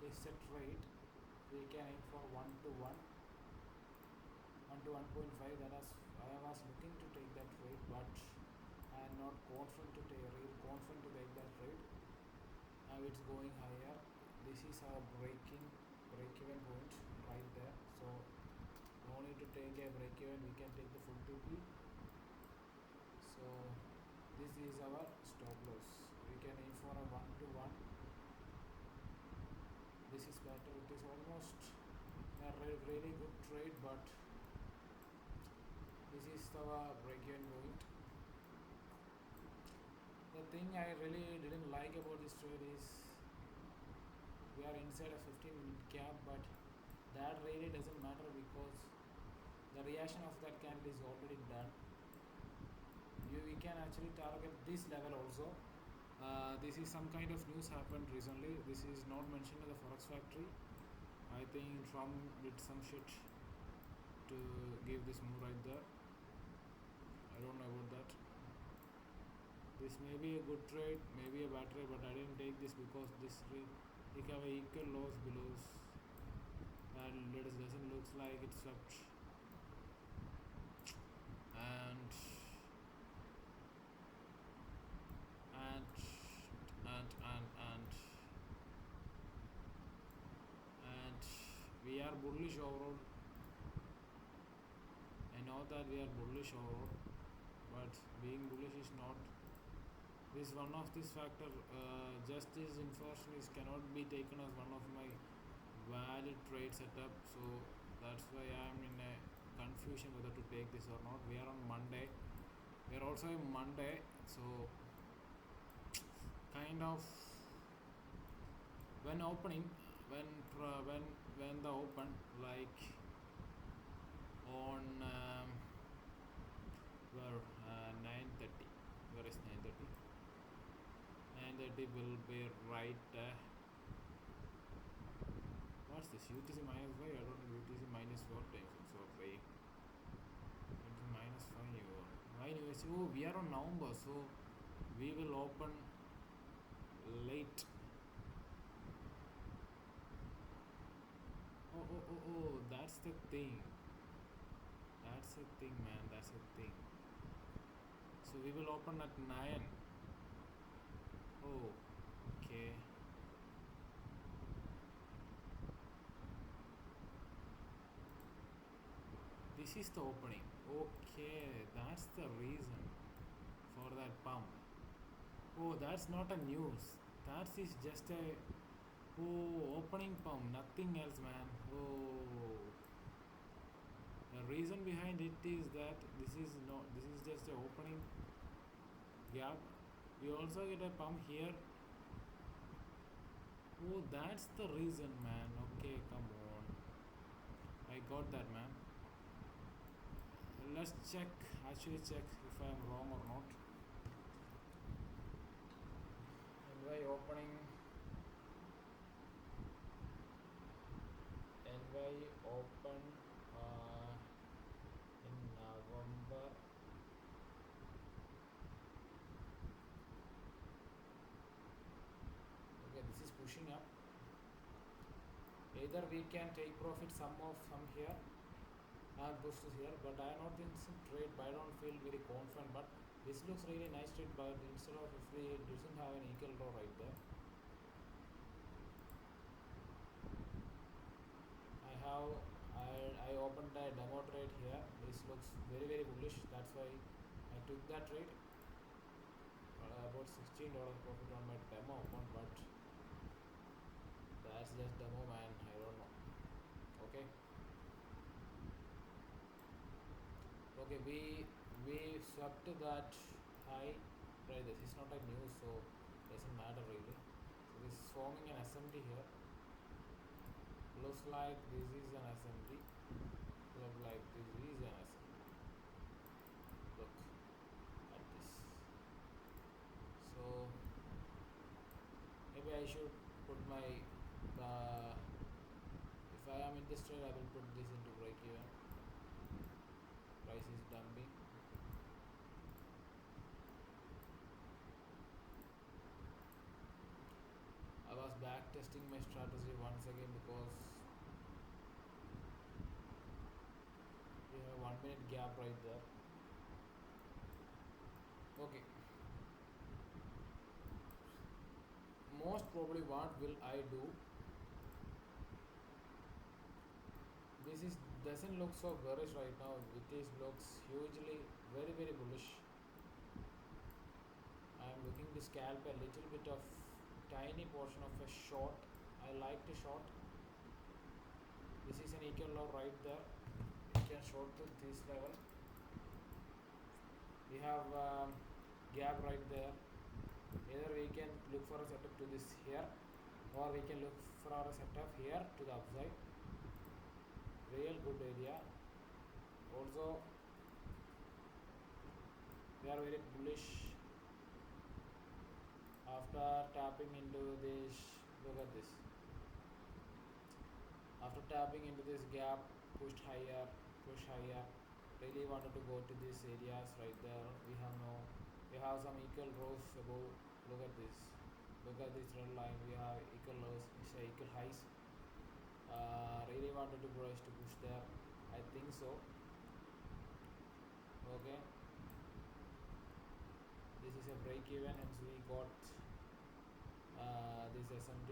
is a trade. We can aim for 1 to 1, 1 to 1.5. That is, I was looking to take that trade, but I am not confident to take, real confident to take that trade. Now it's going higher. This is our break-even point right there. So no need to take a break-even. We can take the full TP. So this is our stop loss. We can aim for a 1 to 1. This is better. It is almost a really good trade, but this is our break-even point. The thing I really didn't like about this trade is we are inside a 15-minute gap, but that really doesn't matter because the reaction of that candle is already done. We can actually target this level also. This is some kind of news happened recently. This is not mentioned in the Forex Factory. I think Trump did some shit to give this move right there. I don't know about that. This may be a good trade, maybe a bad trade, but I didn't take this because this we have a equal loss below, and it doesn't look like it's swept. And we are bullish overall. I know that we are bullish overall, but being bullish is not. This one of this factor. Just this inversion cannot be taken as one of my valid trade setup. So that's why I am in a confusion whether to take this or not. We are on Monday. We are also on Monday, so kind of when opening, when the open, like on 9:30. Where is 9:30? 9:30 will be right. What's this? UTC minus 5? I don't know. UTC minus 4 times. So 5. Minus 5. Why UTC? Oh, we are on November, so we will open late. Oh, that's the thing. That's the thing, man. That's the thing. So we will open at 9. Oh, okay. This is the opening. Okay, that's the reason for that pump. Oh, that's not a news. That is just a opening pump, nothing else, man. Oh, the reason behind it is that this is just a opening gap. We also get a pump here. Oh, that's the reason, man. Okay, come on. I got that, man. Let's actually check if I am wrong or not. NY opening. NY open in November. Okay, this is pushing up. Either we can take profit some from here and push this here, but I am not in some trade, but I don't feel very confident. But this looks really nice trade, but instead of if we doesn't have an equal row right there, I opened a demo trade here. This looks very bullish. That's why I took that trade. About $16 profit on my demo account, but that's just demo, man. I don't know. Okay, we swept that high. Right, this is not a news, so doesn't matter really. So this is forming an SMT here. Looks like this is an SMT. Look like this is an SMT. Look at this. So maybe I should put my if I am in this trade, I will put this into break even. Price is dumping. I was back testing my strategy once again because we have 1 minute gap right there. Okay, most probably what will I do? This is doesn't look so bearish right now. It is looks hugely very bullish. I am looking to scalp a little bit of tiny portion of a short. I like to short. This is an equal low right there. We can short to this level. We have gap right there. Either we can look for a setup to this here, or we can look for a setup here to the upside. Real good area. Also, we are very bullish after tapping into this. Look at this. After tapping into this gap, pushed higher, push higher. Really wanted to go to these areas right there. We have some equal rows above. Look at this. Look at this red line. We have equal lows, equal highs. Really wanted to push there. I think so. Okay. This is a break even, and so we got this SMD.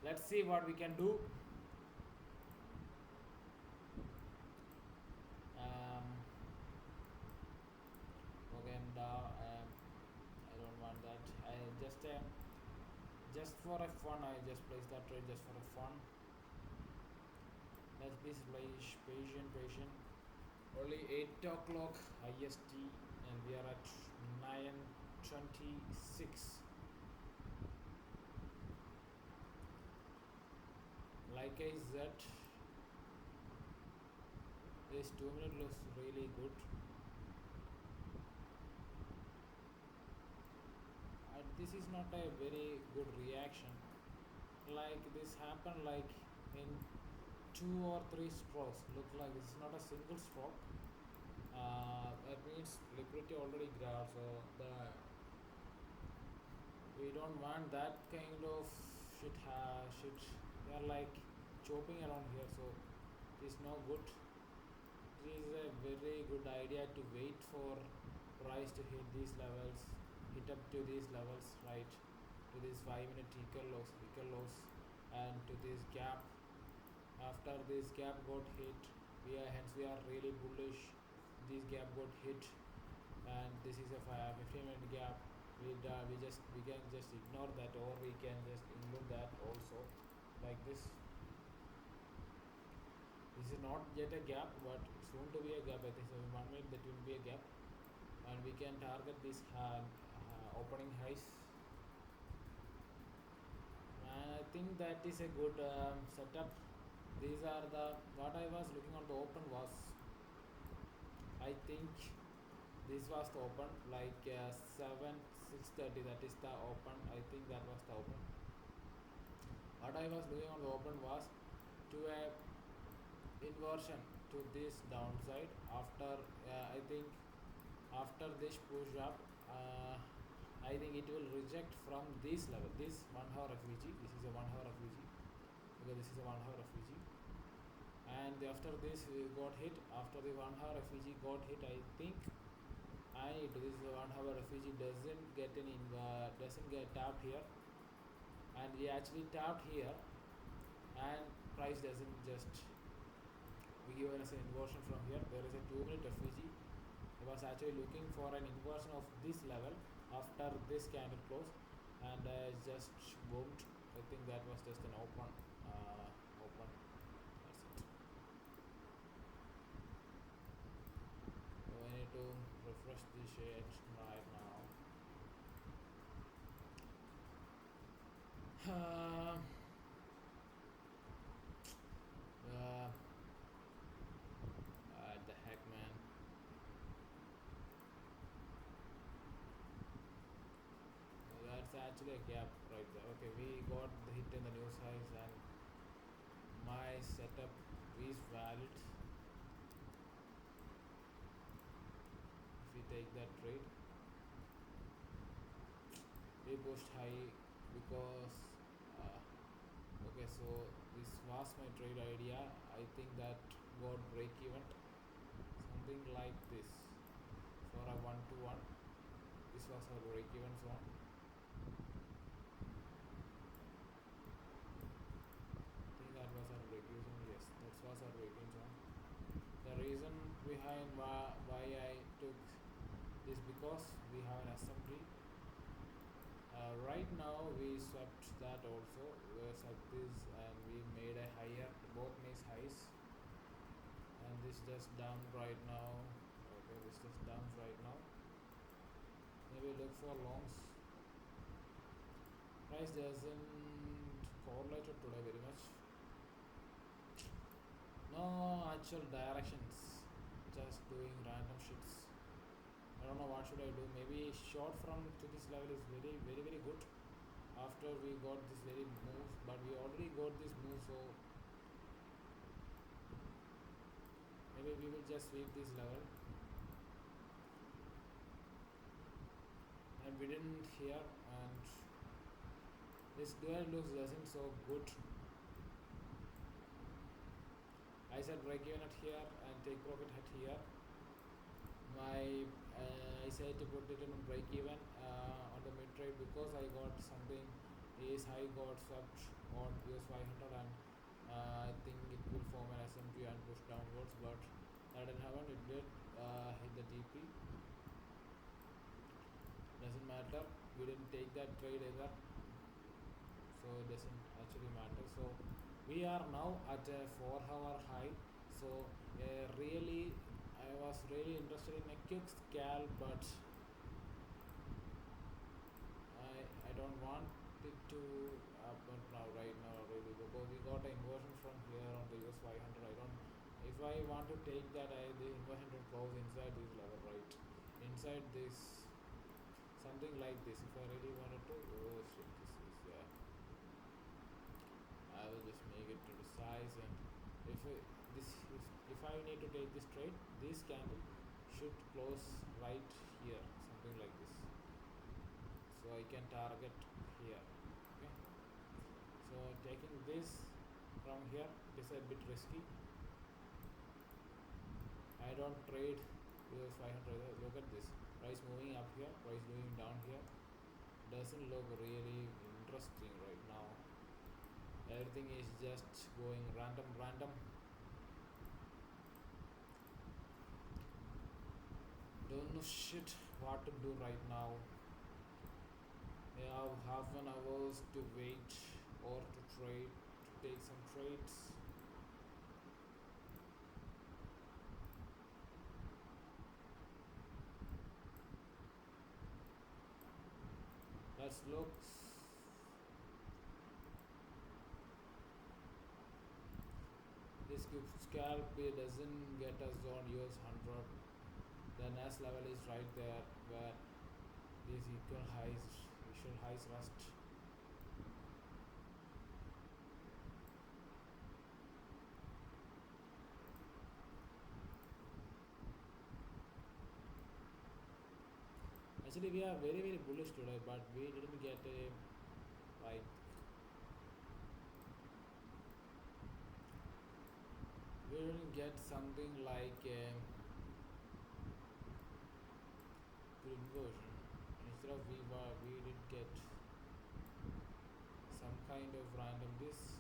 Let's see what we can do. Okay, and I don't want that. I just for a fun, I just placed that trade just for a fun. Let's be patient. Only 8 o'clock IST, and we are at 9:26. Like I said, this 2 minute looks really good. This is not a very good reaction. Like this happened like in 2 or 3 strokes. Look like this is not a single stroke. That means liquidity already grabbed. So we don't want that kind of shit. We are like chopping around here, so it is no good. It is a very good idea to wait for price to hit these levels, hit up to these levels, right, to these 5 minute equal lows, and to this gap. After this gap got hit, we are really bullish. This gap got hit, and this is a 15 minute gap. We can just ignore that, or we can just include that also, like this. This is not yet a gap, but soon to be a gap. I think so. In 1 minute that will be a gap, and we can target this opening highs. And I think that is a good setup. These are what I was looking on the open was, I think this was the open, like 6:30. That is the open. I think that was the open. What I was doing on the open was to a inversion to this downside. After I think after this push up, I think it will reject from this level. This 1 hour refugee. This is a 1 hour refugee. Because this is a 1 hour refugee. And after this we got hit. After the 1 hour refugee got hit, I think this is a 1 hour refugee doesn't get tapped here, and we actually tapped here, and price doesn't just we given us an inversion from here. There is a 2 minute refugee. I was actually looking for an inversion of this level after this candle close, and just boomed. I think that was just an open. That's it. So I need to refresh the shades right now. The heck, man. That's actually a gap right there. Okay, we got the hit in the new size, and my setup is valid. If we take that trade, we pushed high because uh, okay, so this was my trade idea. I think that got break even, something like this for a 1 to 1. This was our break even zone. I think that was our break even zone. Yes, that was our break even zone. The reason behind why I took this, because we have an assembly. Right now we swept that also. We swept this and we made a higher, both knees highs, and this just down right now. Okay, this just down right now. Maybe look for longs. Price doesn't correlate today very much. No actual directions, just doing random shits. I don't know what should I do. Maybe short from to this level is very good after we got this very move, but we already got this move, so maybe we will just sweep this level. And we didn't here, and this dual looks doesn't so good. I said break even at here and take profit at here. My I said to put it in break even on the mid trade because I got something is high got swept on US 500, and I think it will form an SMT and push downwards, but that didn't happen. It did hit the TP. Doesn't matter. We didn't take that trade either, so it doesn't actually matter. So we are now at a 4-hour high. So really, I was really interested in a quick scalp, but I don't want it to happen now right now really, because we got an inversion from here on the US 500. I don't. If I want to take that, the inversion will close inside this level, right? Inside this, something like this. If I really wanted to, oh shit, this is I will just make it to the size, and if I, this if I need to take this trade, this candle should close right here, something like this, so I can target here. Okay, so taking this from here is a bit risky. I don't trade US 500. Look at this, price moving up here, price moving down here. Doesn't look really interesting right now. Everything is just going random. Don't know shit what to do right now. We have half an hours to wait or to trade, to take some trades. Let's look. This scalp doesn't get us on US 100. The next level is right there where these equal highs rust. Actually, we are very bullish today, but we didn't get a like we didn't get something like a good inversion. Instead of we did get some kind of random this.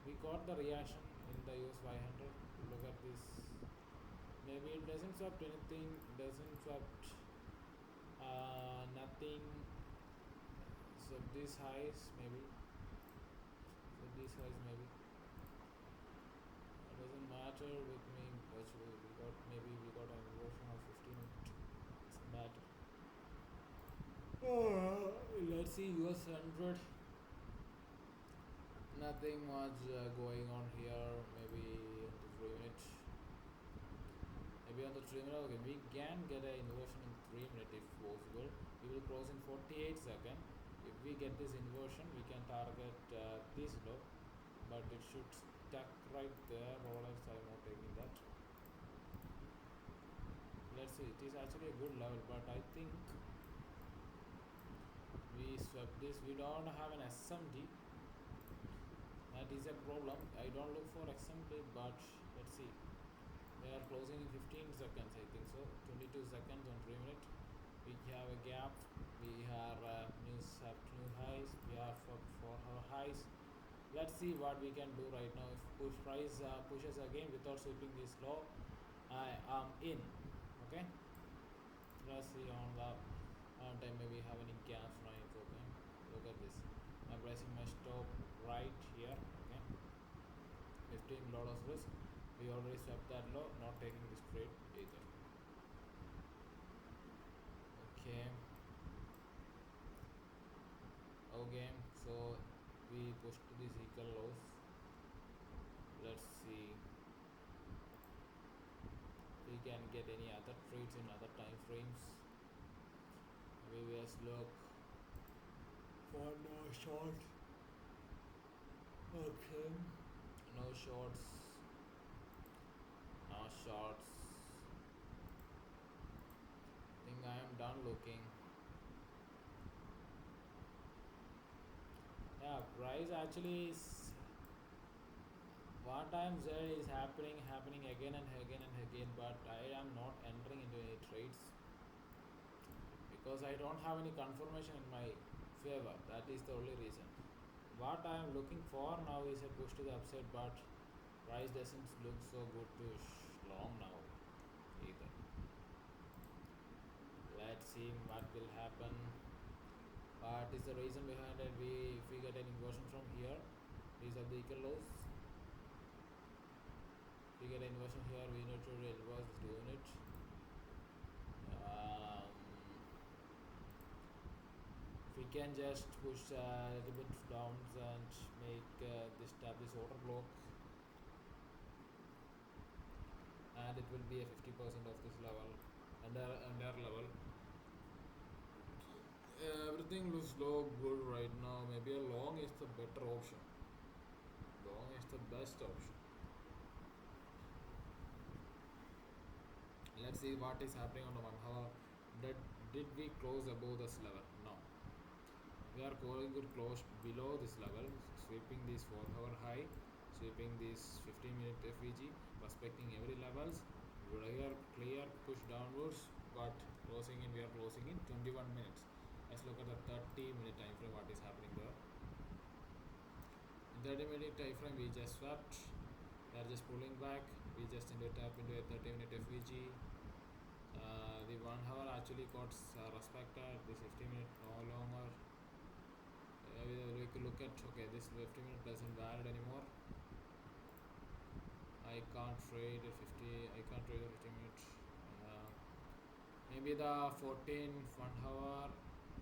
We got the reaction in the US 500. Look at this. Maybe it doesn't swap anything. Doesn't swap nothing. So these highs maybe. So these highs maybe. It doesn't matter with me. Actually, we got an inversion of 15. It doesn't matter. Let's see US 100. Nothing much going on here. Maybe on the 3 minute. Maybe on the 3 minute. Okay, we can get an inversion in 3 minutes if possible. We will close in 48 seconds. If we get this inversion, we can target this low, but it should stuck right there. Rollers, I'm not taking that. Let's see. It is actually a good level, but I think we swept swept this. We don't have an SMD. That is a problem. I don't look for SMD, but let's see. They are closing in 15 seconds, I think so. 22 seconds on 3 minutes. We have a gap. We are new highs. We are for our highs. Let's see what we can do right now. If price pushes again without sweeping this low, I am in. Okay. Let's see on the time maybe have any gaps running. Okay. Look at this. I'm pricing my stop right here. Okay. $15 risk. We already swept that low. Not taking this trade either. Okay. Okay. So we pushed these equal lows. Let's see if we can get any other trades in other time frames. Maybe let's look for no shorts. Okay. No shorts. No shorts. I think I am done looking. Yeah, price actually is what I am saying is happening again and again and again, but I am not entering into any trades because I don't have any confirmation in my favor. That is the only reason. What I am looking for now is a push to the upside, but price doesn't look so good to long now either. Let's see what will happen. What is the reason behind it? If we get an inversion from here, these are the equal lows. If we get an inversion here, we need to reverse this unit. If we can just push a little bit down and make this order block, and it will be a 50% of this level, under level. Everything looks low good right now. Maybe a long is the better option. Long is the best option. Let's see what is happening on the 1 hour. Did we close above this level? No. We are going to close below this level, sweeping this 4 hour high, sweeping this 15-minute FVG, respecting every levels. Clear push downwards, but we are closing in 21 minutes. Let's look at the 30-minute time frame. What is happening there? In 30-minute time frame, we just swept. They are just pulling back. We just tap into a 30-minute FVG. The 1 hour actually got respected. This 15-minute no longer. We could look at, okay, this 15-minute doesn't valid anymore. I can't trade a 50. I can't trade a 50 minutes. Maybe the 14 1 hour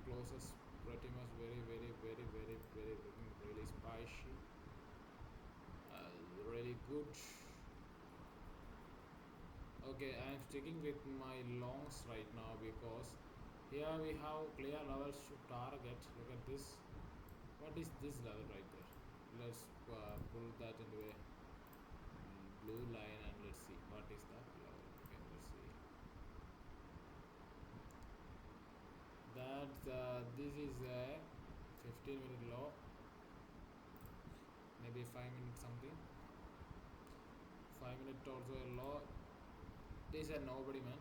closes pretty much very looking really spicy. Really good. Okay, I am sticking with my longs right now because here we have clear levels to target. Look at this. What is this level right there? Let's pull that into a blue line and let's see what is that level. Okay, let's see. That this is a 15-minute low, maybe 5-minute something. 5-minute also a low. This is a nobody, man.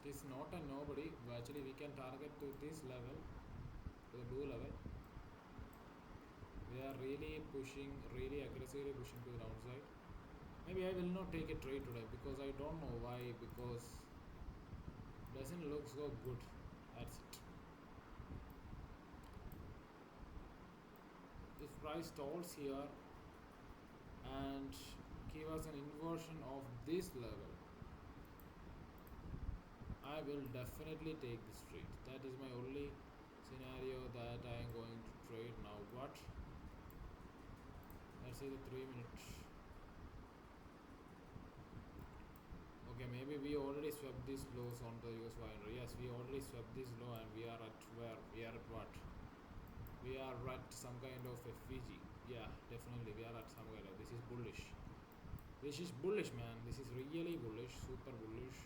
This is not a nobody. Actually, we can target to this level, to the blue level. We are really aggressively pushing to the downside. Maybe I will not take a trade today because I don't know why. Because doesn't look so good. That's it. If price stalls here and give us an inversion of this level, I will definitely take this trade. That is my only scenario that I am going to trade now. What? Let's say the 3 minutes. Okay, maybe we already swept these lows on the US binary. Yes, we already swept this low and we are at where? We are at what? We are at some kind of FVG. Yeah, definitely we are at some kind of. This is bullish. This is bullish, man. This is really bullish, super bullish.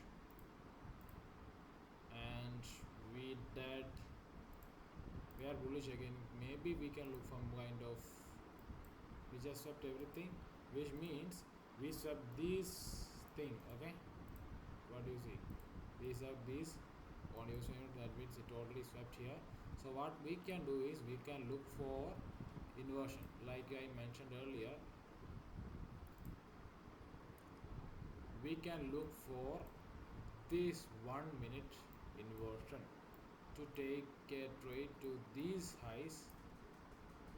And we did we are bullish again. Maybe we can look some kind of, we just swept everything, which means we swept this thing. Okay, what do you see? We swept this on your side, that means it already swept here. So what we can do is we can look for inversion, like I mentioned earlier. We can look for this 1 minute inversion to take a trade to these highs.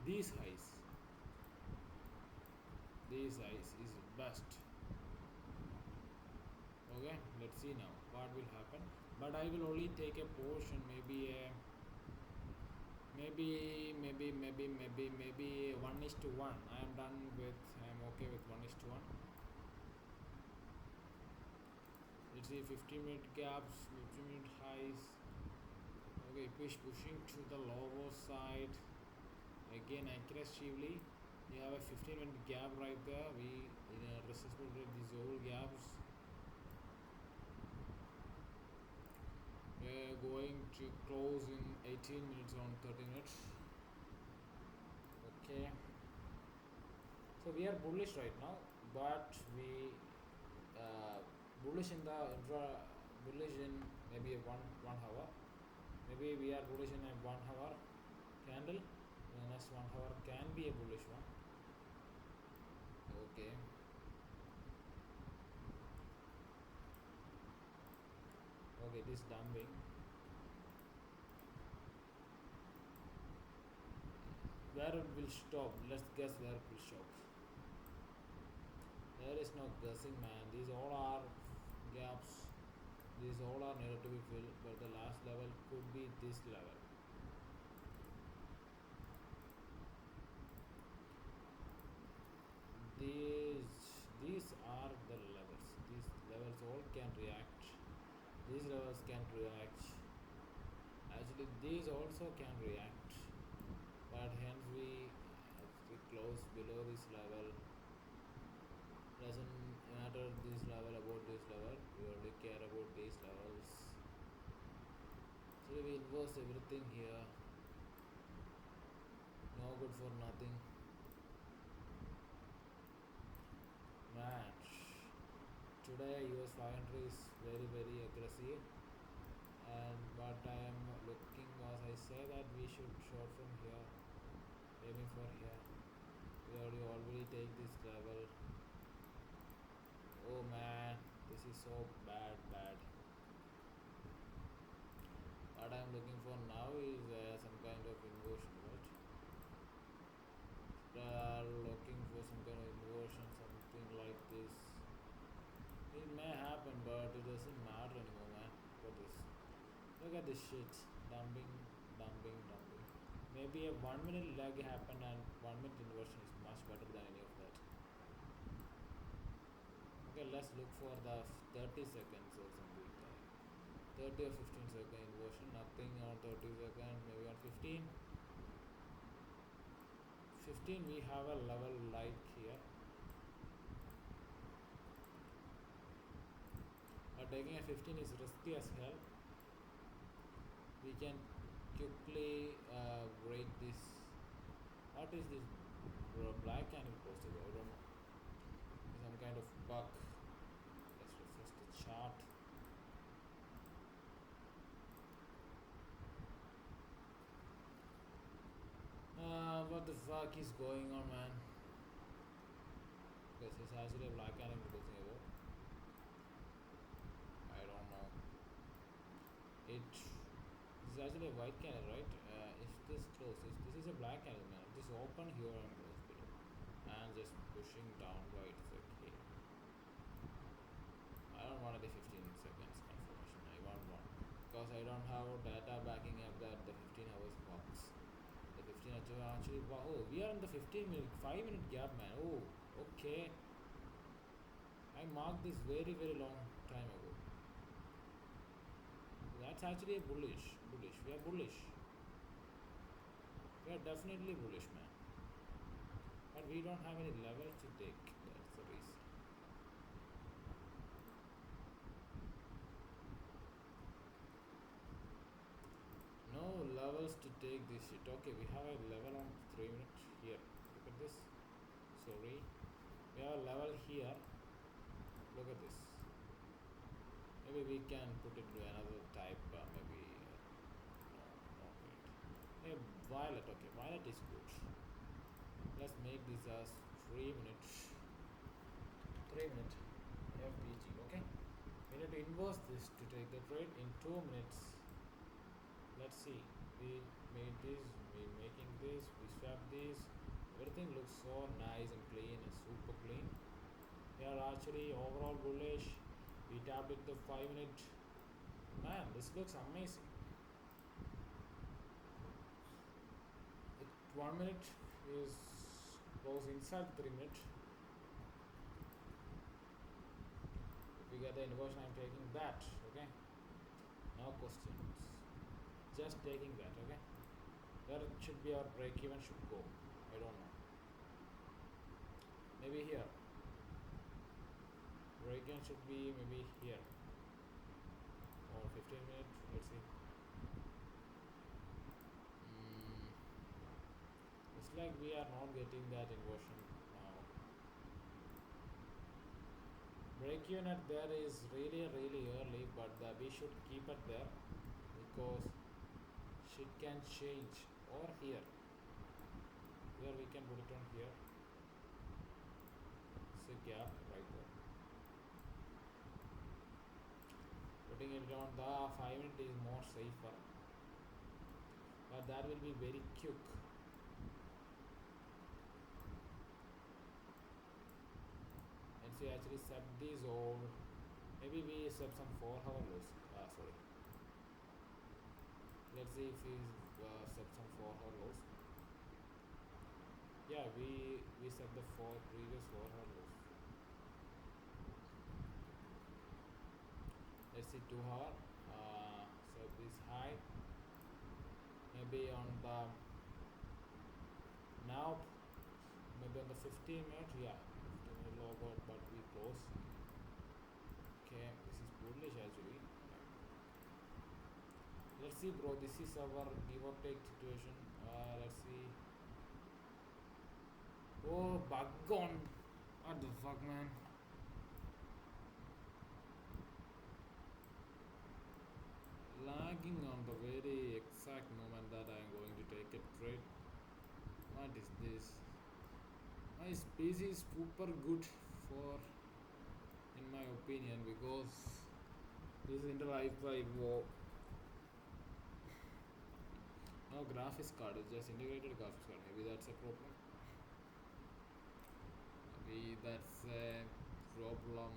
These highs, these highs is best. Okay, let's see now what will happen. But I will only take a portion, maybe a maybe 1:1. I am done with, I am okay with 1:1. Let's see, 15-minute gaps, 15-minute highs. Okay, pushing to the lower side again aggressively. You have a 15-minute gap right there. We resistance these old gaps. We're going to close in 18 minutes on 30 minutes. Okay, so we are bullish right now, but we bullish in the bullish in maybe one hour. Maybe we are bullish in a 1 hour candle. The next 1 hour can be a bullish one. Okay, okay, this dumping. Where it will stop? Let's guess where it will stop. There is no guessing, man. These all are gaps. These all are needed to be filled, but the last level could be this level. These are the levels. These levels all can react. These levels can react. Actually, these also can react. But hence as we close below this level, doesn't matter this level about this level. We only care about these levels. So we inverse everything here. No good for nothing. Man, today US 500 is very aggressive, and what I am looking was, I say that we should short from here, aiming for here. We already take this level. Oh man, this is so bad. What I am looking for now is some kind of inversion, right? Looking for some kind of inversion, something like this. It may happen, but it doesn't matter anymore, man. Look at this shit. Dumping. Maybe a 1 minute lag happened, and 1 minute inversion is much better than any of that. Okay, let's look for the 30 seconds or something like that. 30 or 15-second inversion. Nothing on 30 seconds. Maybe on 15. 15 we have a level like here. But taking a 15 is risky as hell. We can quickly break this. What is this black candle posted? I don't know. Some kind of bug. Let's refresh the chart. What the fuck is going on, man? This is actually a black candle posting about. I don't know. This is actually a white candle, right? If this closes, this is a black candle, man. Just open here and close below, and just pushing downwards. Okay. I don't want the 15 seconds confirmation. I want one because I don't have data backing up that the 15 hours box. The 15 hours actually. Oh, we are in the 15-minute, 5-minute gap, man. Oh, okay. I marked this very long time ago. That's actually a bullish. We are bullish. We are definitely bullish, man. But we don't have any levels to take. That's the reason. No levels to take this shit. Okay, we have a level on 3 minutes here. Look at this. Sorry. We have a level here. Look at this. Maybe we can put it to another type. Maybe. No, no, wait. Hey, violet. Okay, violet is good. Let's make this as 3 minutes. 3 minute FPG. Okay. We need to inverse this to take the trade in 2 minutes. Let's see. We made this. We making this. We swap this. Everything looks so nice and clean and super clean. We are actually overall bullish. We tapped it the 5 minute. Man, this looks amazing. It 1 minute is goes inside 3 minutes. If we get the inversion, I'm taking that. Okay. No questions. Just taking that. Okay. Where should be our break even should go? I don't know. Maybe here. Break even should be maybe here. Or 15 minutes. Let's see. It's like we are not getting that inversion now. Break even at there is really early, but we should keep it there because shit can change. Or here. Here we can put it on here. It's a gap right there. Putting it on the 5 minute is more safer, but that will be very quick. And so actually set these all. Maybe we set some 4-hour lows. Sorry. Let's see if we set some 4-hour lows. Yeah, we set the previous 4-hour lows. Let's see 2-hour. Set this high. Maybe on the now. Maybe on the 15 minute. Yeah, 15 minute low, but we close. Okay, this is bullish actually. Let's see, bro. This is our give or take situation. Let's see. Oh, bug gone. What the fuck, man? Lagging on the very exact moment that I am going to take a trade. What is this? My species is super good for, in my opinion, because this is Intel i5 no graphics card, it's just integrated graphics card. Maybe that's a problem. Maybe that's a problem.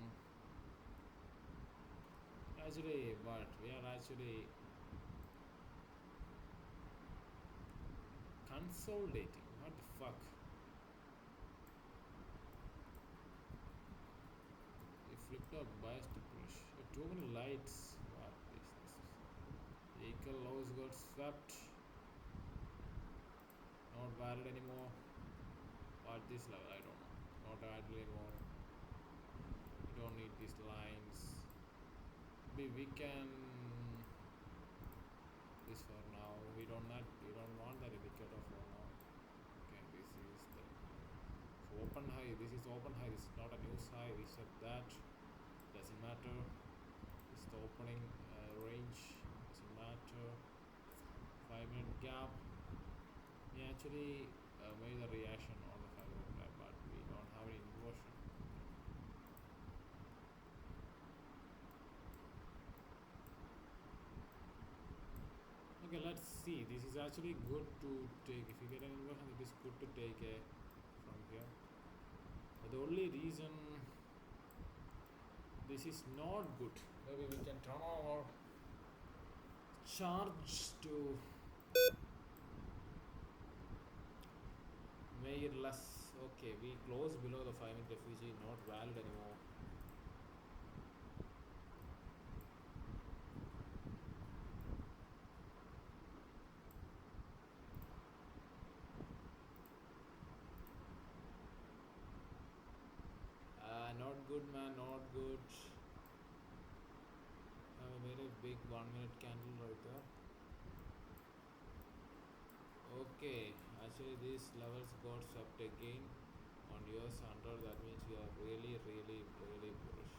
Actually, but we are actually consolidating. What the fuck? We flipped up bias to push. Too many lights. What is this? Vehicle lows got swept. Not valid anymore. What this level? I don't know. Not valid anymore. We don't need these lines. Maybe we can this for now. We don't want that indicator for now. Okay, this is the so open high. This is open high. This is not a news high. We set that. Doesn't matter. It's the opening range. Doesn't matter. 5 minute gap. We actually made a reaction on the 5 minute gap, but we don't have any inversion. Okay, let's see. This is actually good to take. If you get an inversion, it is good to take from here. But the only reason this is not good, maybe we can turn our charge to make it less. Okay, we close below the 5 minute refugee, not valid anymore. Not good, man, not good. Have a very big 1 minute candle right there. Okay, actually these levels got swept again on US 100. That means we are really, really, really bullish.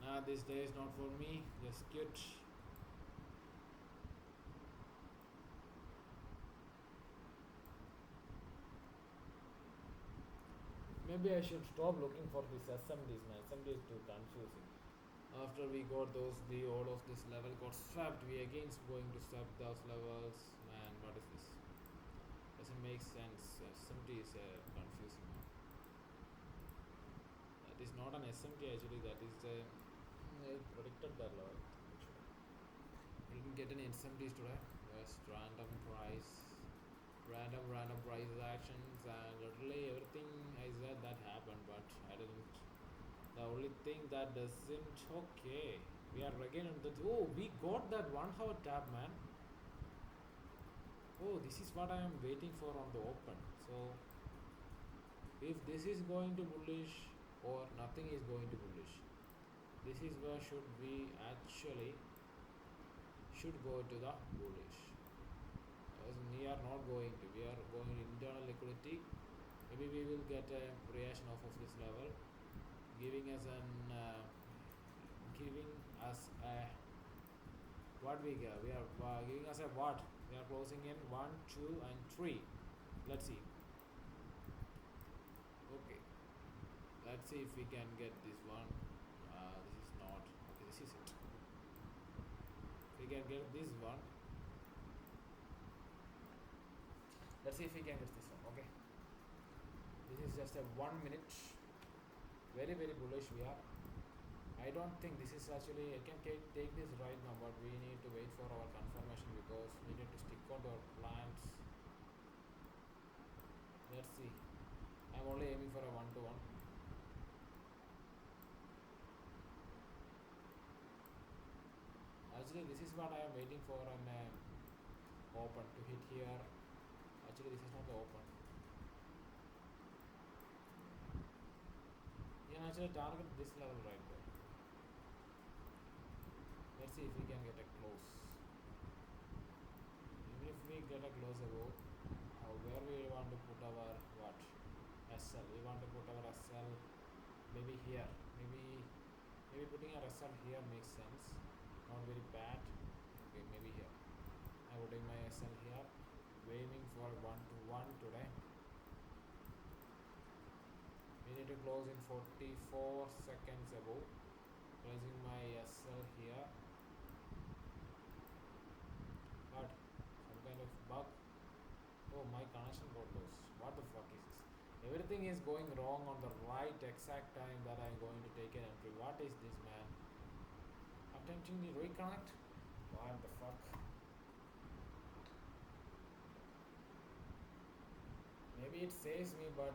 Nah, this day is not for me. Just quit. Maybe I should stop looking for these SMDs, man. SMD is too confusing. After we got those, the all of this level got swept. We again going to swap those levels. Man, what is this? Doesn't make sense. SMT is confusing. That is not an SMT actually. That is a. I predicted that level. Actually, we didn't get any SMTs today. Just random price, random price actions, and literally everything I said that happened, but I didn't. The only thing that doesn't. Okay, we are again on the. Oh, we got that 1 hour tab, man. Oh, this is what I am waiting for on the open. So if this is going to bullish or nothing is going to bullish, this is where should we actually should go to the bullish. As we are not going to, we are going internal liquidity. Maybe we will get a reaction off of this level, giving us a what we get. We are giving us a what? We are closing in 1, 2, and 3. Let's see. Okay, let's see if we can get this one. This is not okay. This is it. We can get this one. Let's see if we can get this one. Okay, this is just a 1 minute. Very bullish we are. I don't think this is actually. I can take this right now, but we need to wait for our confirmation because we need to stick on to our plans. Let's see. I'm only aiming for a 1-to-1. Actually, this is what I am waiting for an open to hit here. Actually, this is not the open. You can actually target this level right there. Let's see if we can get a close. Even if we get a close above, where we want to put our what? SL. We want to put our SL maybe here. Maybe putting our SL here makes sense. Not very bad. Okay, maybe here. I'm putting my SL here. Aiming for 1-to-1 today. We need to close in 44 seconds above. Placing my SL here. But some kind of bug. Oh, my connection got lost. What the fuck is this? Everything is going wrong on the right exact time that I'm going to take an entry. What is this, man? Attempting to reconnect? What the fuck? Maybe it saves me, but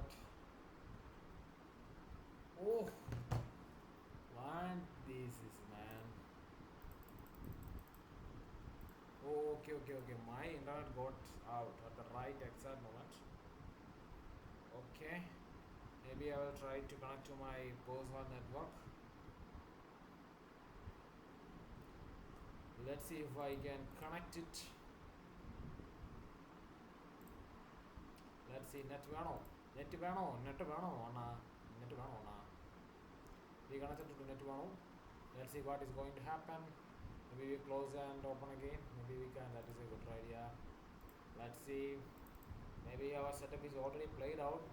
oh, what this is, man. Oh, okay. My internet got out at the right exact moment. Okay, maybe I will try to connect to my personal network. Let's see if I can connect it. Let's see, net വേണോ അണ്ണാ net വേണോ അണ്ണാ we connected to net വേണോ. Let's see what is going to happen. Maybe we close and open again. Maybe we can. That is a good idea. Let's see. Maybe our setup is already played out.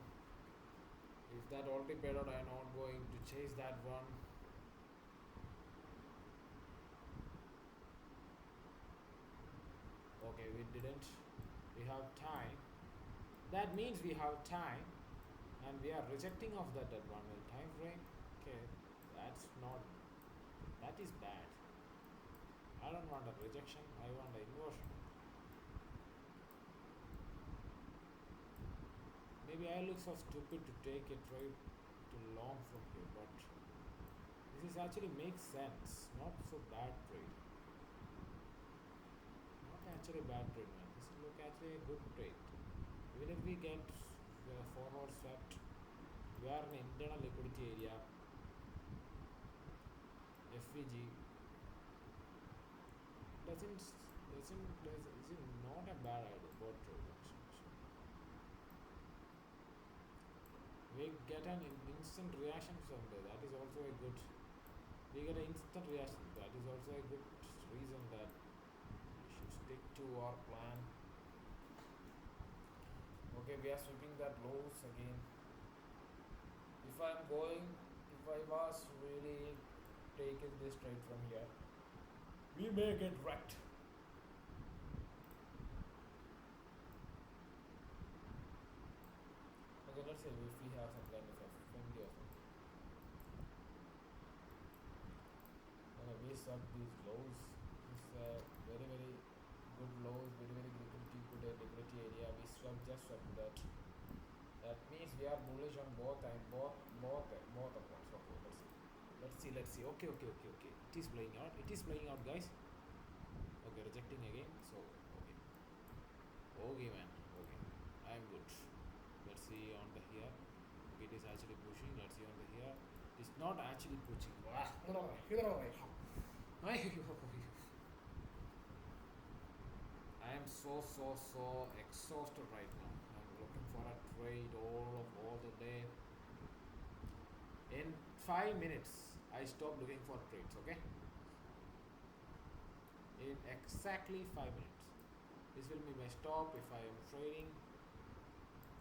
If that already played out, I am not going to chase that one. Okay, we didn't. We have time. That means we have time, and we are rejecting of that at 1 minute time frame. Okay, that's not. That is bad. I don't want a rejection. I want a inversion. Maybe I look so stupid to take a trade too long from here, but this is actually makes sense. Not so bad trade. Not actually bad trade, man. This look actually a good trade. Even if we get forward swept, we are in internal liquidity area. FVG doesn't Isn't not a bad idea. Both trade actually. We get an instant reaction from there. That is also a good. We get an instant reaction. That is also a good reason that we should stick to our plan. Okay, we are sweeping that lows again. If I was really taking this trade from here, we may get wrecked. Okay, let's say if we have some kind of a friendly or something. Okay, we sub these lows. It's a very very good lows, very very liquidity area. We just sub that. That means we are bullish on both accounts. Okay, let's see. Okay. It is playing out. It is playing out, guys. Okay, rejecting again. So okay, okay, man. Okay, I'm good. Let's see on the here. Okay, it is actually pushing. Let's see on the here. It's not actually pushing. I am so exhausted right now. I'm looking for a trade all the day. In 5 minutes, I stop looking for trades. Okay, in exactly 5 minutes. This will be my stop if I am trading.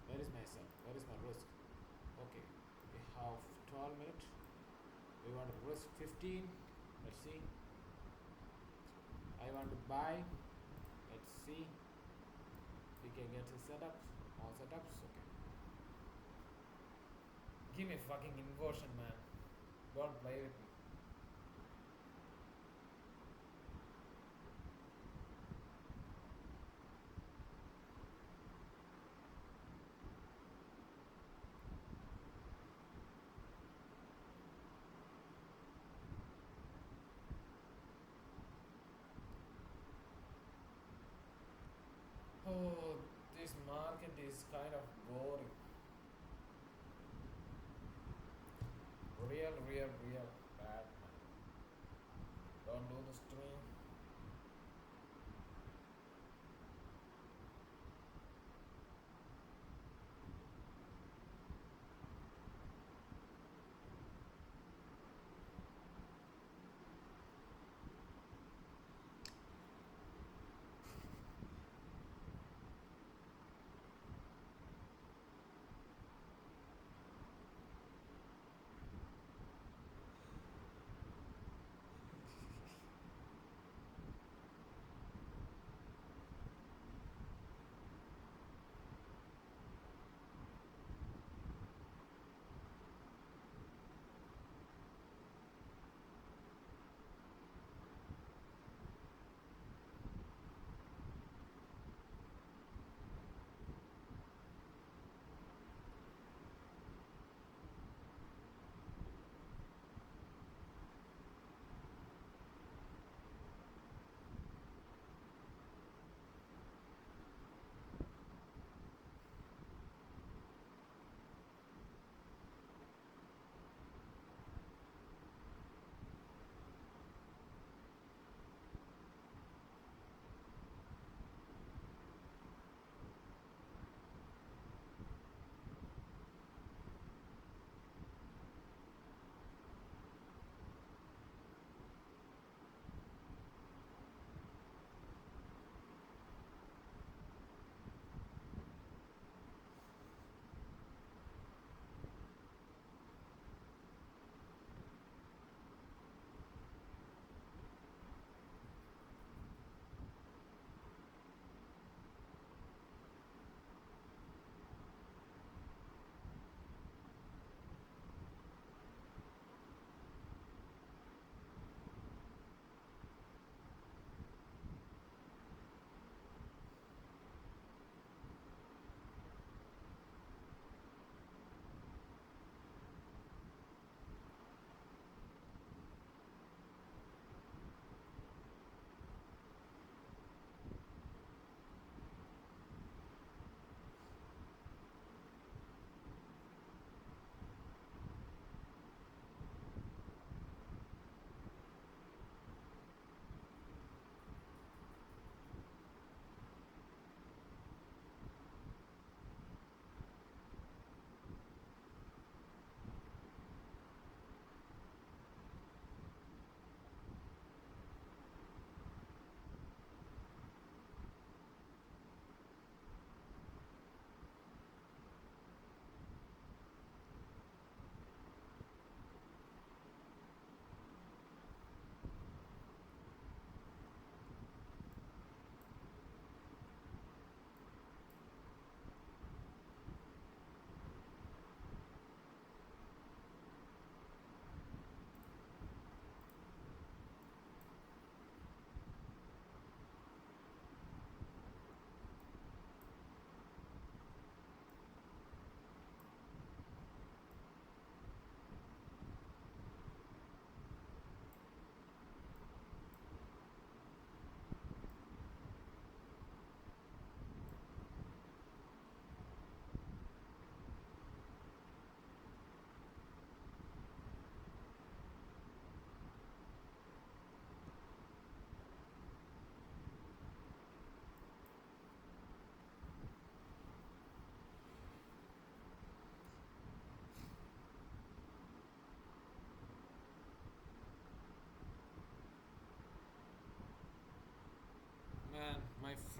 Where is my sell? Where is my risk? Okay, we have 12 minutes. We want to risk 15. Let's see. I want to buy. Let's see. We can get the setups. All setups. Okay. Give me a fucking inversion, man. Don't play with me. Oh, this market is kind of boring. Real bad. Don't do this to me.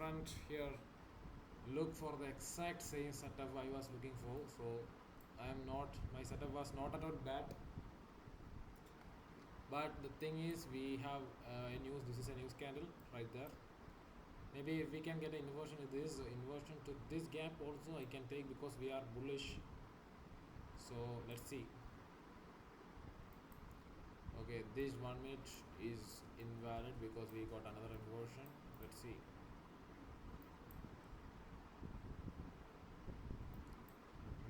friend here look for the exact same setup I was looking for. So I am not, my setup was not at all bad. But the thing is, we have a news. This is a news candle right there. Maybe if we can get an inversion to this, inversion to this gap also I can take because we are bullish. So let's see. Okay, this 1 minute is invalid because we got another inversion. Let's see.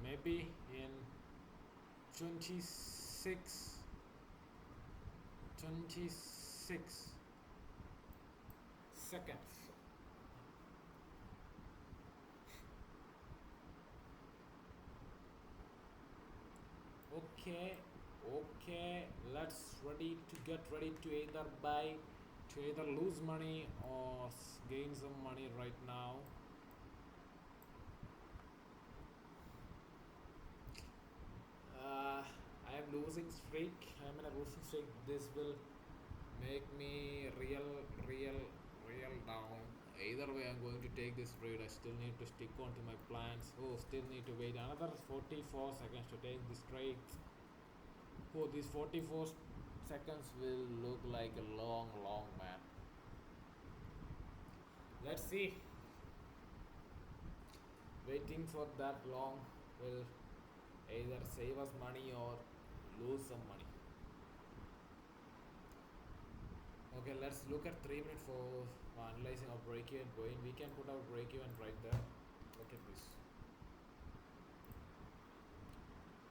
Maybe in 26 seconds. Okay, let's get ready to either buy, to either lose money or gain some money right now. I am losing streak. I am in a losing streak. This will make me real down. Either way, I'm going to take this trade. I still need to stick on to my plans. Oh, still need to wait another 44 seconds to take this trade. Oh, these 44 seconds will look like a long man. Let's see. Waiting for that long will either save us money or lose some money. Okay, let's look at 3 minutes for analyzing our break-even point. We can put our break-even right there. Look at this.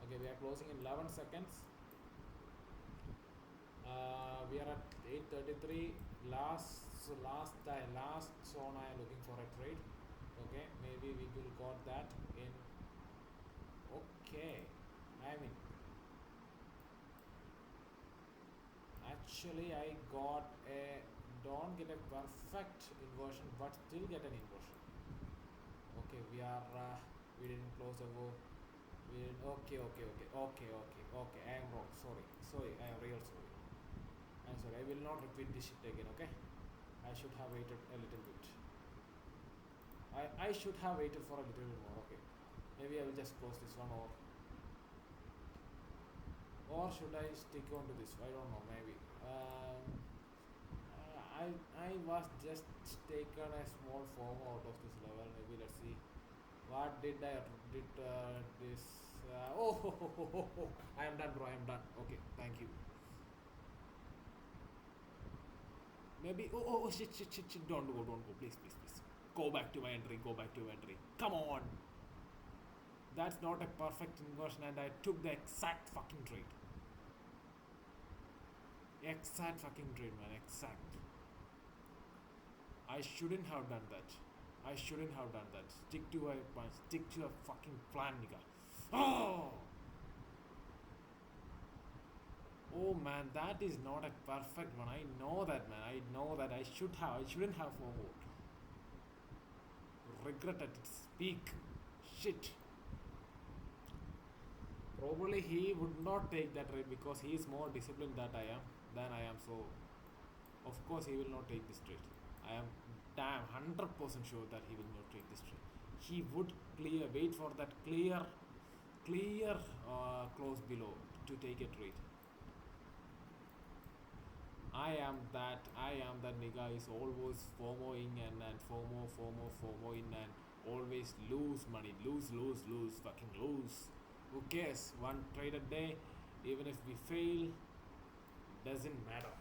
Okay, we are closing in 11 seconds. We are at 8:33. Last zone I am looking for a trade. Okay, maybe we will got that in. Okay, I mean, actually I got a, don't get a perfect inversion but still get an inversion. Okay, we didn't close the war. We didn't, okay, I am wrong, sorry, I am real sorry. I'm sorry, I will not repeat this shit again. Okay, I should have waited a little bit. I should have waited for a little bit more. Okay, maybe I will just close this one, or should I stick on to this? I don't know, maybe. I was just taken a small form out of this level. Maybe let's see. What did I did this? I am done, bro. I am done. Okay, thank you. Maybe. Shit. Don't go. Please. Go back to my entry. Come on. That's not a perfect inversion, and I took the exact fucking trade. Exact fucking trade, man. Exact. I shouldn't have done that. Stick to a plan. Stick to a fucking plan, nigga. Oh man, that is not a perfect one. I know that, man. I know that. I shouldn't have forward. Regret at its peak. Shit. Probably he would not take that trade because he is more disciplined than I am. So, of course, he will not take this trade. I am damn 100% sure that he will not take this trade. He would wait for that clear close below to take a trade. I am that nigga is always FOMOing and FOMOing and always lose money, lose, fucking lose. Who cares? One trade a day, even if we fail, doesn't matter.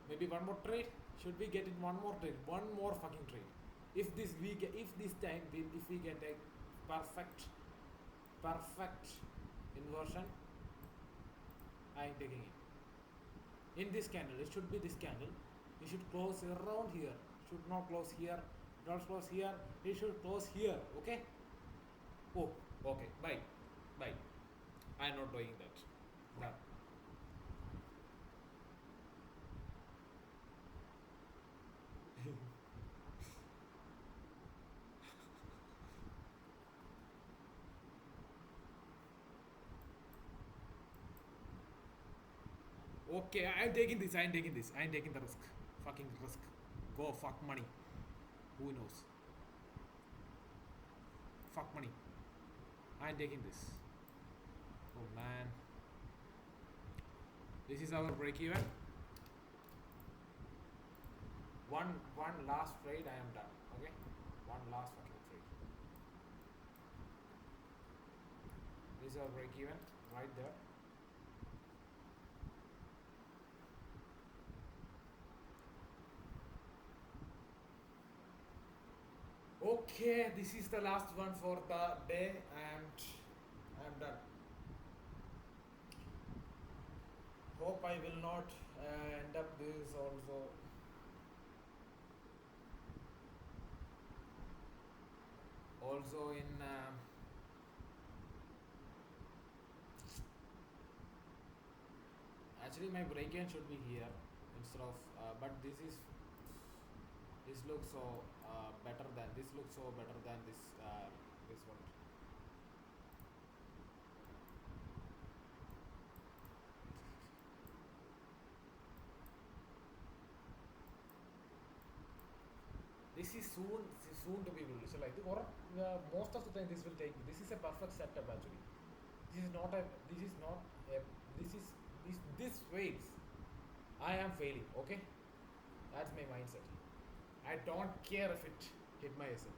Maybe one more trade. Should we get it one more trade? One more fucking trade. If this time if we get a perfect inversion, I am taking it. In this candle, it should be this candle. It should close around here. Should not close here. Not close here. It should close here. Okay. Oh, okay. Bye. Bye. I am not doing that. Done. Okay, I'm taking this. I'm taking this. I'm taking the risk. Fucking risk. Go fuck money. Who knows? Fuck money. I'm taking this. Oh man. This is our break even. One last trade, I am done. Okay? One last fucking trade. This is our break even right there. Okay, this is the last one for the day and I am done. Hope I will not end up this also in actually my break-in should be here instead of but this looks so better than this looks so better than this one. This is soon to be bullish. So like or most of the time this will take. This is a perfect setup actually. This is not a. This is not a. This fails. I am failing. Okay, that's my mindset. I don't care if it hit my SL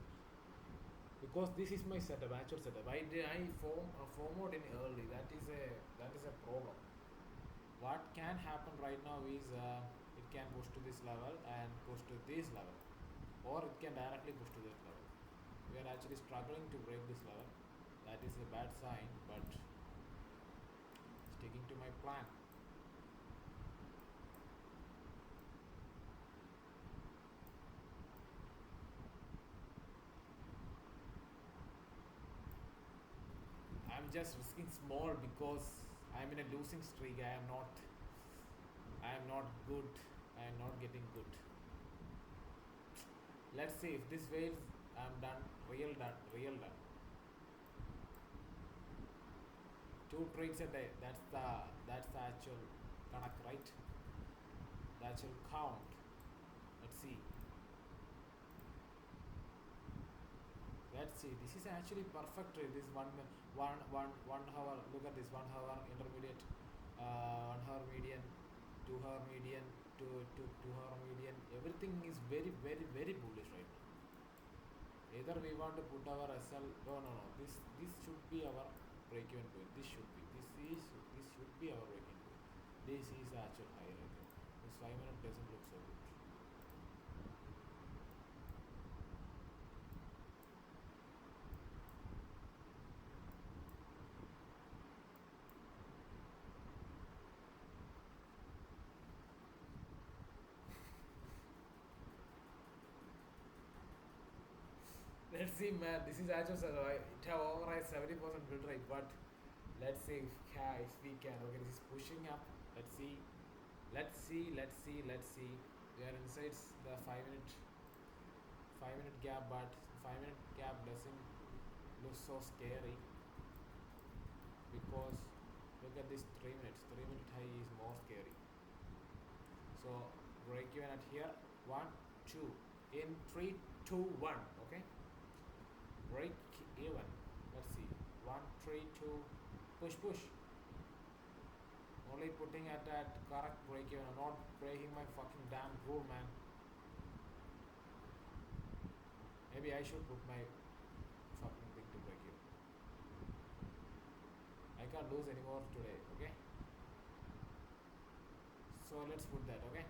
because this is my setup, actual setup. I formed in early. That is a problem. What can happen right now is it can push to this level and push to this level, or it can directly push to this level. We are actually struggling to break this level. That is a bad sign, but sticking to my plan. I'm just risking small because I'm in a losing streak. I am not good. I am not getting good. Let's see if this fails. I'm done. Real done. Real done. 2 trades a day. That's the actual kanak, right? The actual count. Let's see. Let's see. This is actually perfect trade. This 1 hour. Look at this 1 hour intermediate, 1 hour median, 2 hour median, 2 hour median. Everything is very very very bullish right now. Either we want to put our SL. No. This should be our break-even point. This should be our break-even point. This is the actual high right now. This 5 minute doesn't look so good. Let's see, man. This is actually it have override 70% build rate, but let's see if we can. Okay, this is pushing up. Let's see. We are inside the 5 minute gap, but 5 minute gap doesn't look so scary because look at this 3 minutes. 3 minute high is more scary. So break even at here. 1, 2. In 3, 2, 1. Okay. Break even. Let's see. 1, 3, 2. Push. Only putting at that correct break even. I'm not breaking my fucking damn rule, man. Maybe I should put my fucking thing to break even. I can't lose anymore today. Okay. So let's put that. Okay.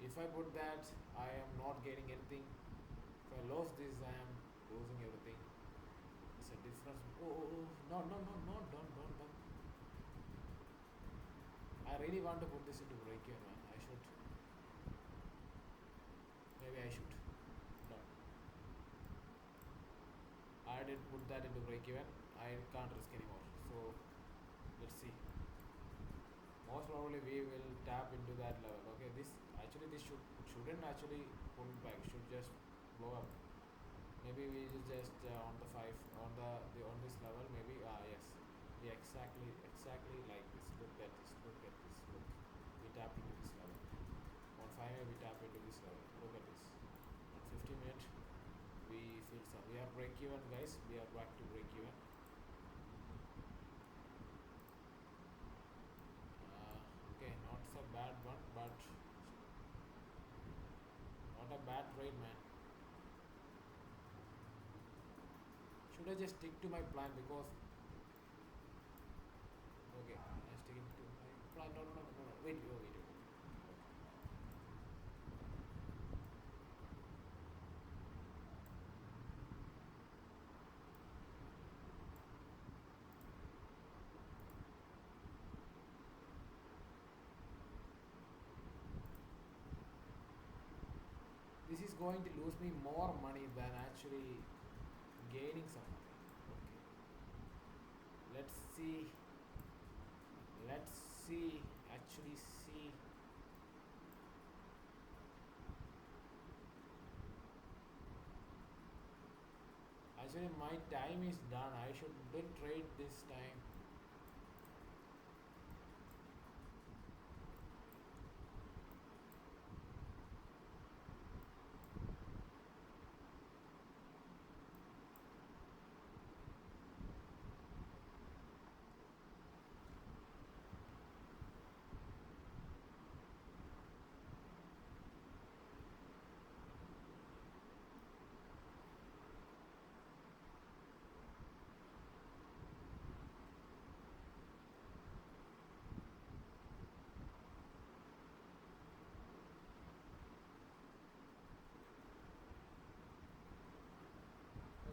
If I put that, I am not gaining anything. If I lose this, I am losing everything. It's a difference. Oh, no, no, no, no, don't. I really want to put this into break even, man. I should. Maybe I should. No, I did put that into break even. I can't risk anymore. So let's see. Most probably we will tap into that level. Okay, this shouldn't actually pull back. Should just blow up. Maybe we just on the five on the on this level. Maybe yes, we exactly like this. Look at this. Look at this. Look, we tap into this level. On 5 we tap into this level. Look at this. On 50 minutes we feel some. We are break even, guys. We are back to break even. Okay, not so bad one, but not a bad trade, man. Should I just stick to my plan because okay, I'm sticking to my plan. No. Wait. This is going to lose me more money than actually gaining some money. Okay. Let's see. Let's see. Actually, see. Actually, my time is done. I shouldn't trade this time.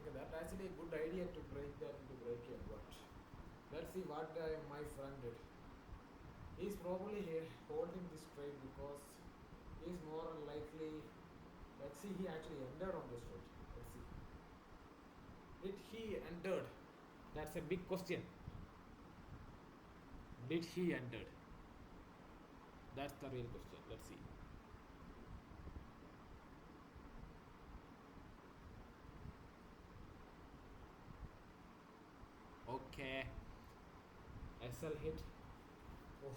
Okay, that's actually a good idea to break that into break here, but let's see what my friend did. He's probably here holding this trade because he's more likely. Let's see, he actually entered on this trade. Let's see. Did he entered? That's a big question. Did he entered? That's the real question. Let's see. Okay. SL hit. Oh.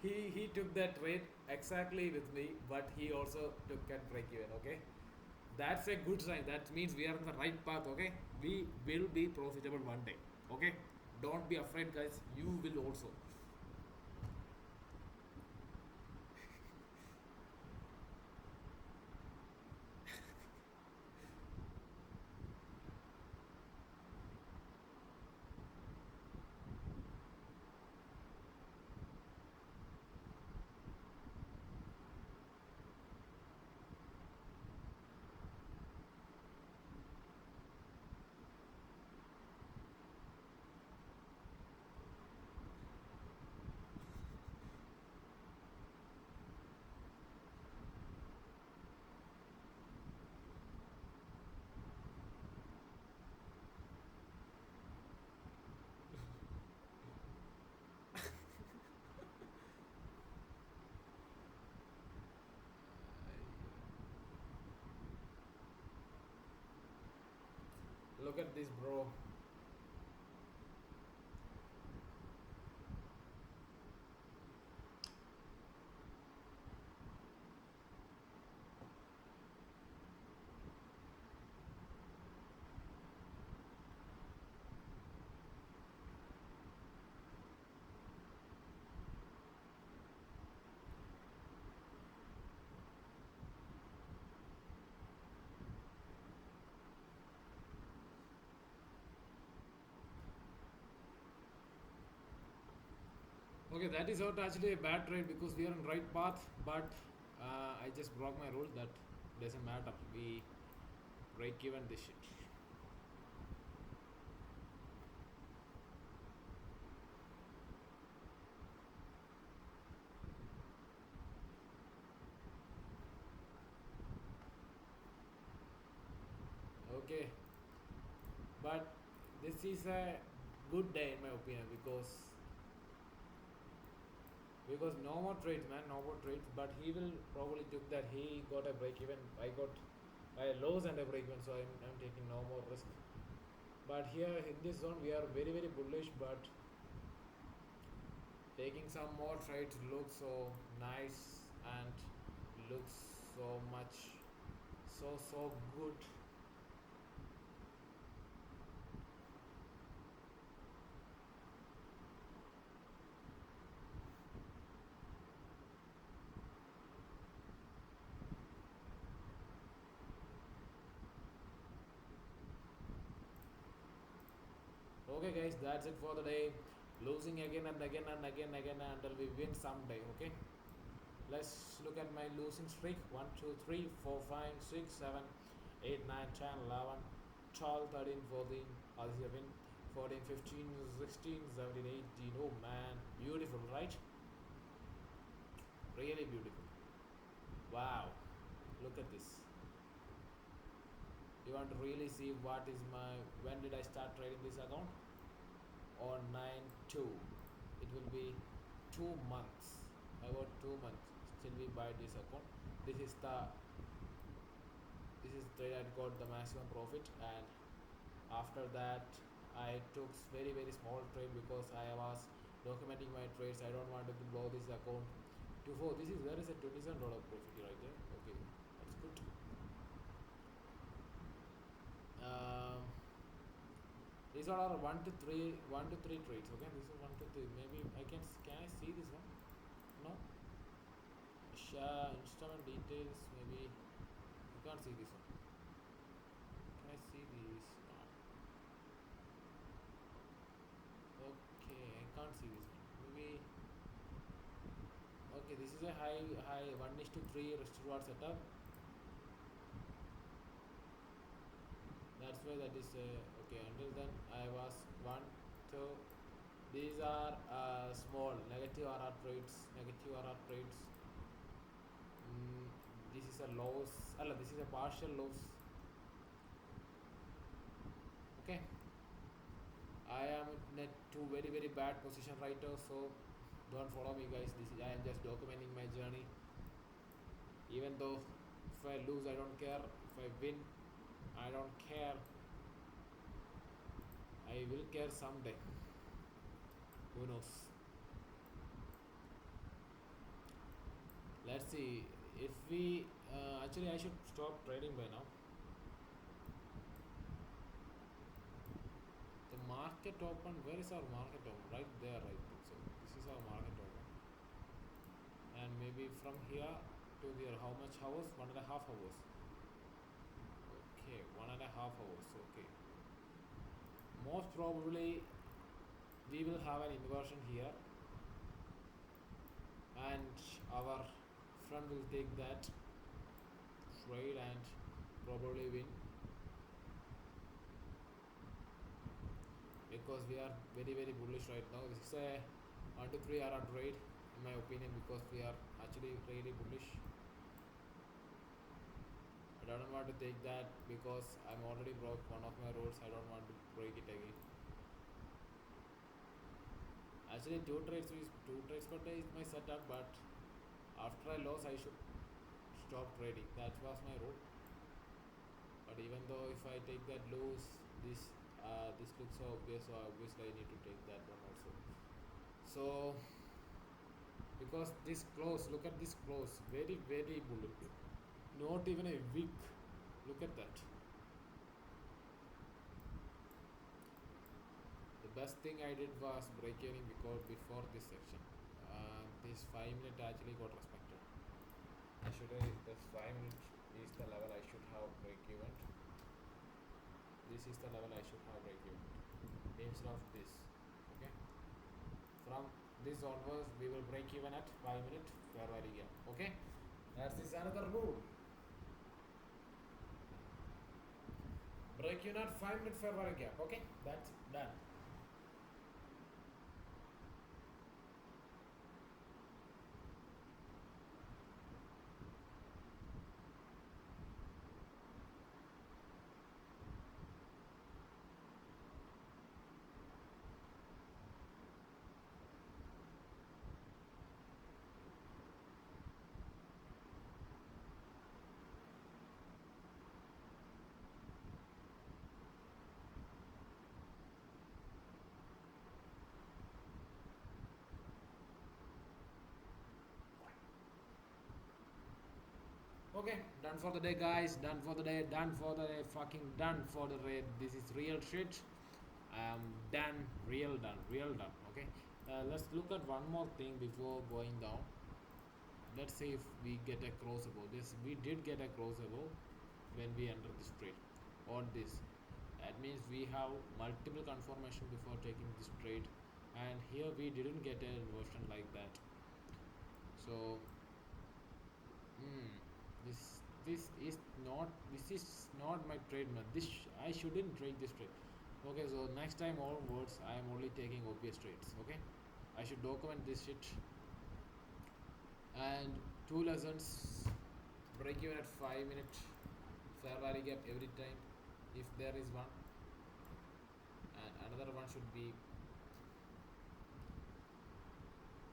He took that trade exactly with me, but he also took that break even. Okay, that's a good sign. That means we are on the right path. Okay, we will be profitable one day. Okay, don't be afraid, guys. You will also. Look at this, bro. Okay, that is not actually a bad trade because we are on right path, but I just broke my rule. That doesn't matter. We break even this shit. Okay, but this is a good day in my opinion because no more trades, man, no more trades. But he will probably took that he got a break even. I got a loss and a break even, so I'm taking no more risk. But here in this zone, we are very very bullish, but taking some more trades looks so nice and looks so much so good. Okay, guys, that's it for the day. Losing again and again and again and again until we win someday. Okay, let's look at my losing streak. 1, 2, 3, 4, 5, 6, 7, 8, 9, 10, 11, 12, 13, 14. All this win. 14, 15, 16, 17, 18. Oh man, beautiful, right? Really beautiful. Wow, look at this. You want to really see what is my, when did I start trading this account? On 9 2. It will be 2 months. About 2 months. Still we buy this account. This is the trade I got the maximum profit, and after that I took very very small trade because I was documenting my trades. I don't want to blow this account to 4. This is, there is a $27 profit right there. Okay, that's good. um, these are our 1 to 3 trades. Okay, this is 1 to 3. Maybe can I see this one? No. Instrument details, maybe you can't see this one. Can I see this? No. Okay, I can't see this one. Maybe. Okay, this is a high 1:3 reward setup. That's why that is okay. Until then, I was 1 2. These are small negative RR trades. Negative RR trades. Mm, this is a loss. This is a partial loss. Okay. I am in a two very very bad position right now, so don't follow me, guys. This is, I am just documenting my journey. Even though if I lose, I don't care. If I win, I don't care. I will care someday. Who knows? Let's see if we. Actually, I should stop trading by now. The market open. Where is our market open? Right there, right. So this is our market open, and maybe from here to there, how much hours? 1.5 hours. Okay, 1.5 hours. Okay. Most probably we will have an inversion here, and our friend will take that trade and probably win because we are very very bullish right now. This is a 1 to 3 RR trade in my opinion because we are actually really bullish. I don't want to take that because I'm already broke one of my rules. I don't want to break it again. Actually, two trades per day is my setup, but after I lost, I should stop trading. That was my rule. But even though if I take that loss, this looks so obvious, so obviously I need to take that one also. So because this close, look at this close, very very bullish. Not even a week. Look at that. The best thing I did was break even because before this section, this 5 minute actually got respected. I should have, this 5 minutes is the level I should have break even. This is the level I should have break even instead of this. Okay. From this onwards we will break even at 5 minute fair value gap. Okay, that is another rule. Break even at 5 minute fair value gap. Okay, that's done. Okay, done for the day, guys. Done for the day. Done for the day. Fucking done for the day. This is real shit. Done. Real done. Real done. Okay. Let's look at one more thing before going down. Let's see if we get a crossable. This we did get a crossable when we enter this trade on this. That means we have multiple confirmation before taking this trade, and here we didn't get a version like that. So this this is not my trade, man. I shouldn't trade this trade. Okay, so next time onwards I am only taking obvious trades. Okay, I should document this shit. And two lessons: break even at 5 minute fair value gap every time if there is one, and another one should be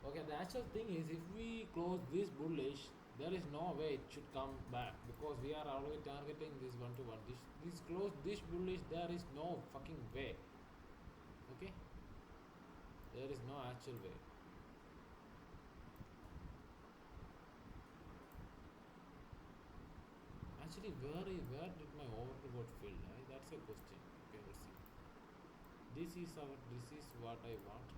okay. The actual thing is, if we close this bullish, there is no way it should come back because we are already targeting this one to one. This close this bullish, there is no fucking way. Okay, there is no actual way. Actually, where did my order got filled? That's a question. Okay, let's see. This is what I want.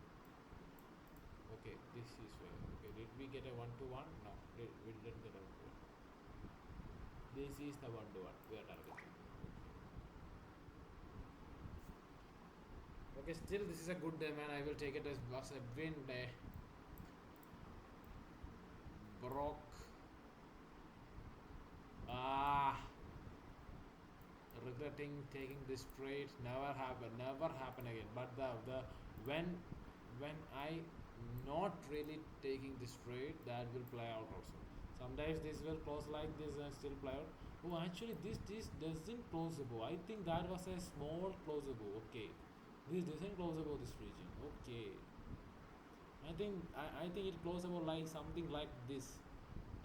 Okay, this is where. Okay, did we get a one to one? No, we didn't get a one to one. This is the one to one we are targeting. Okay, still this is a good day, man. I will take it as was a win day. Broke. Ah, regretting taking this trade. Never happen again. But the when when I not really taking this trade, that will play out also. Sometimes this will close like this and still play out. Oh, actually this doesn't closable. I think that was a small closable. Okay, this doesn't closable this region. Okay, I think it closable like something like this.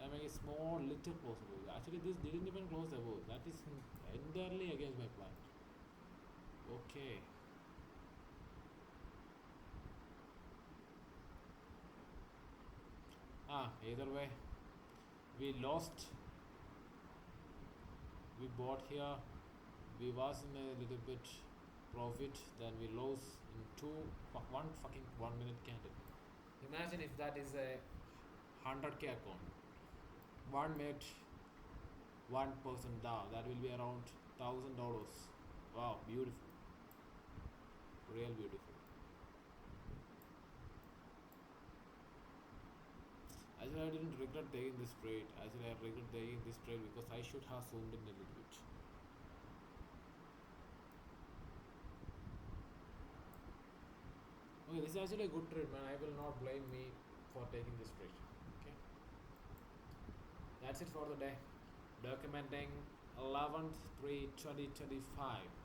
I mean, a small little closable. Actually, this didn't even closable. That is entirely against my plan. Okay. Either way, we lost. We bought here. We was in a little bit profit. Then we lost in one fucking 1 minute candle. Imagine if that is a 100k account. 1 minute, 1% down. That will be around $1,000. Wow, beautiful. Real beautiful. Actually, I didn't regret taking this trade. Actually, I regret taking this trade because I should have zoomed in a little bit. Okay, this is actually a good trade, man. I will not blame me for taking this trade. Okay, that's it for the day. Documenting 11/3/2025.